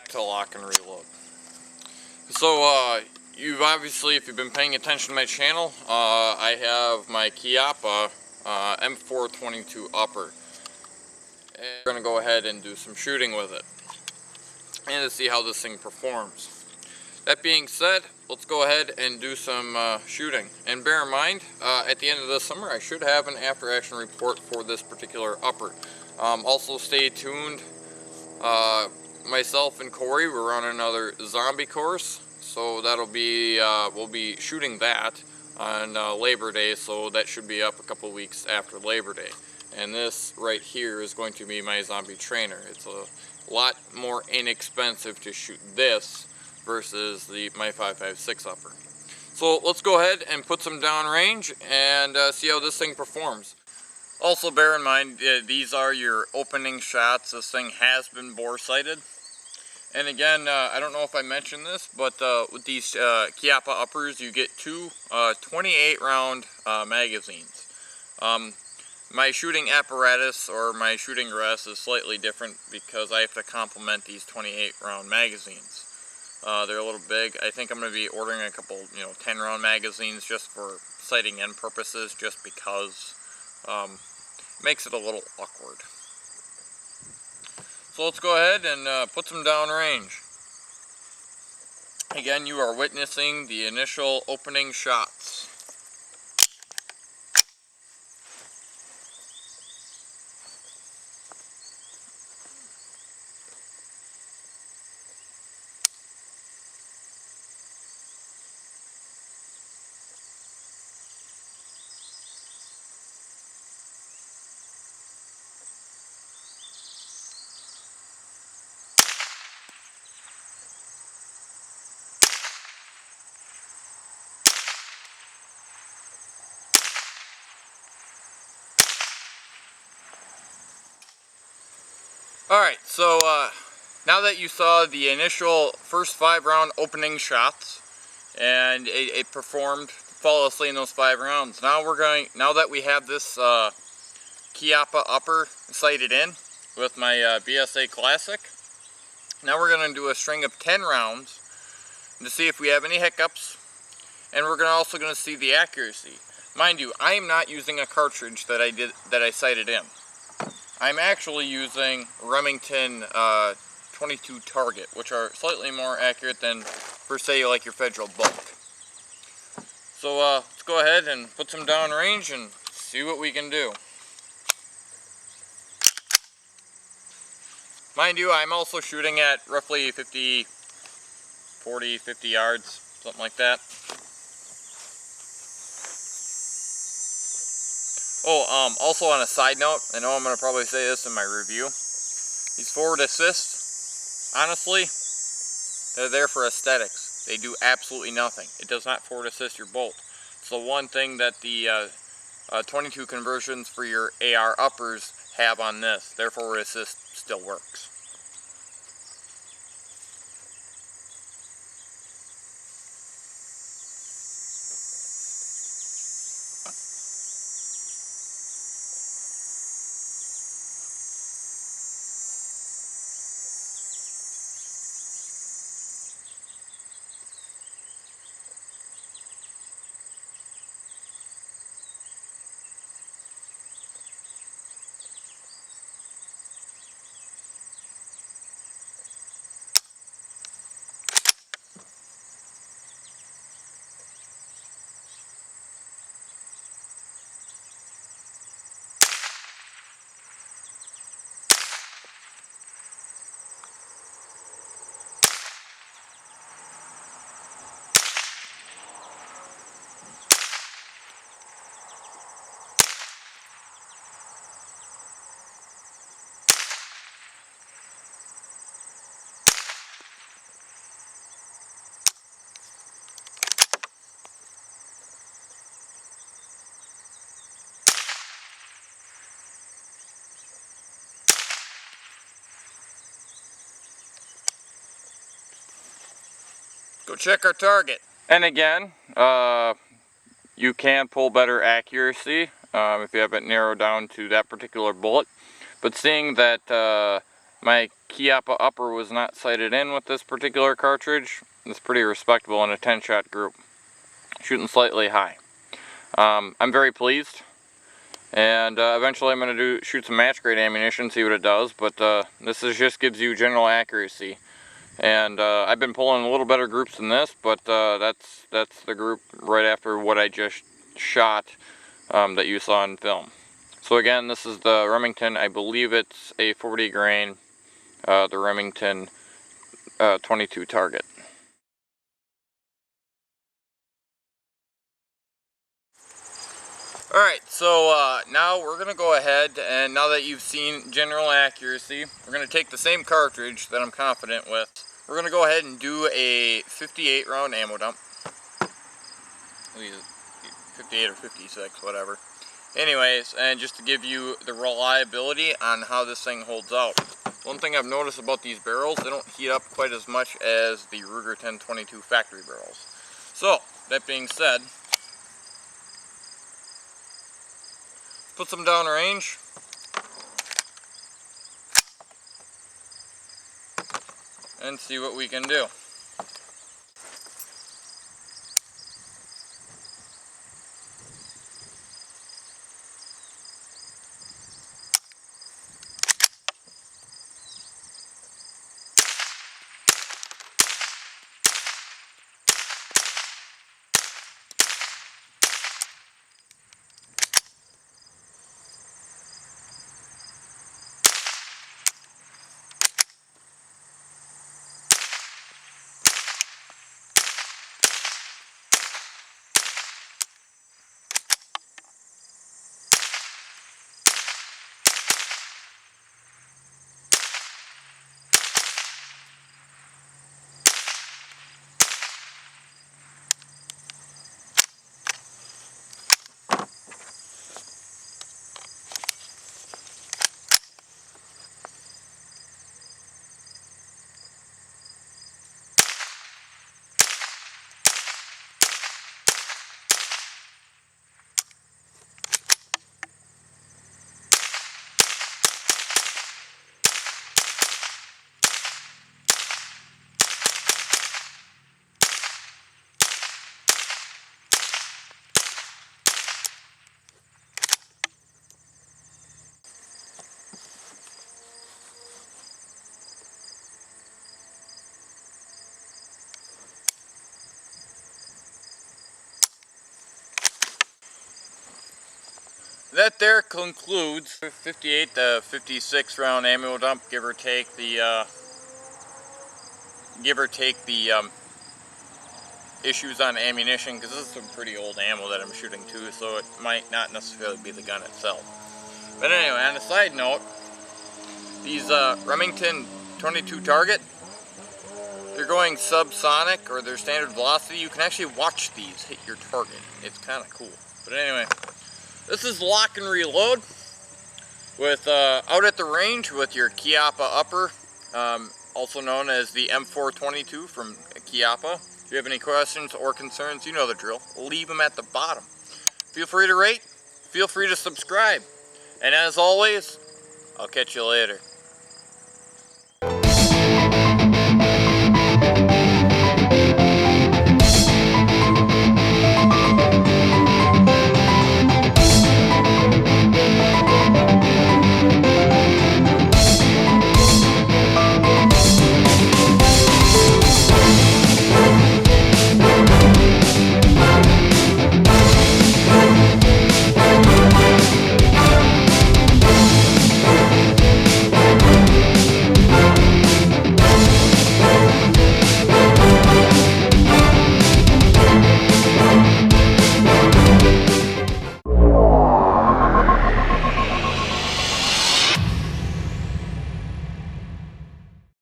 back to Lock and Reload. So, you've obviously, if you've been paying attention to my channel, I have my Chiappa M4 22 upper. And we're going to go ahead and do some shooting with it and to see how this thing performs. That being said, let's go ahead and do some shooting. And bear in mind, at the end of this summer, I should have an after-action report for this particular upper. Also, stay tuned. Myself and Corey, we're on another zombie course, so that'll be we'll be shooting that on Labor Day, so that should be up a couple weeks after Labor Day. And this right here is going to be my zombie trainer. It's a lot more inexpensive to shoot this versus my 5.56 upper. So let's go ahead and put some downrange and see how this thing performs. Also bear in mind, these are your opening shots. This thing has been bore sighted. And again, I don't know if I mentioned this, but with these Chiappa uppers, you get two 28 round magazines. My shooting apparatus or my shooting rest is slightly different because I have to complement these 28 round magazines. They're a little big. I think I'm going to be ordering a couple, 10 round magazines just for sighting end purposes, just because makes it a little awkward. So let's go ahead and put some downrange. Again, you are witnessing the initial opening shots. Alright, so now that you saw the initial first 5 round opening shots and it performed flawlessly in those 5 rounds, now that we have this Chiappa upper sighted in with my BSA Classic, now we're going to do a string of 10 rounds to see if we have any hiccups, and we're also going to see the accuracy. Mind you, I am not using a cartridge that I sighted in. I'm actually using Remington 22 Target, which are slightly more accurate than, per se, like your Federal bulk. So let's go ahead and put some downrange and see what we can do. Mind you, I'm also shooting at roughly 50 yards, something like that. Oh, also on a side note, I know I'm going to probably say this in my review. These forward assists, honestly, they're there for aesthetics. They do absolutely nothing. It does not forward assist your bolt. It's the one thing that the 22 conversions for your AR uppers have on this. Their forward assist still works. Go check our target. And again, you can pull better accuracy if you have it narrowed down to that particular bullet. But seeing that My Chiappa upper was not sighted in with this particular cartridge. It's pretty respectable in a 10-shot group, shooting slightly high. I'm very pleased, and eventually I'm going to shoot some match grade ammunition, see what it does, but this just gives you general accuracy. And I've been pulling a little better groups than this, but that's the group right after what I just shot that you saw in film. So again, this is the Remington, I believe it's a 40 grain, the Remington 22 target. Alright, so now we're going to go ahead, and now that you've seen general accuracy, we're going to take the same cartridge that I'm confident with. We're going to go ahead and do a 58 round ammo dump. 58 or 56, whatever. Anyways, and just to give you the reliability on how this thing holds out. One thing I've noticed about these barrels, they don't heat up quite as much as the Ruger 1022 factory barrels. So, that being said, put some downrange. And see what we can do. That there concludes 58 to 56 round ammo dump, give or take the issues on ammunition, because this is some pretty old ammo that I'm shooting too, so it might not necessarily be the gun itself. But anyway, on a side note, these Remington 22 target, they're going subsonic, or their standard velocity. You can actually watch these hit your target. It's kind of cool. But anyway, this is LockNReload with out at the range with your Chiappa upper, also known as the M422 from Chiappa. If you have any questions or concerns, you know the drill. Leave them at the bottom. Feel free to rate. Feel free to subscribe. And as always, I'll catch you later.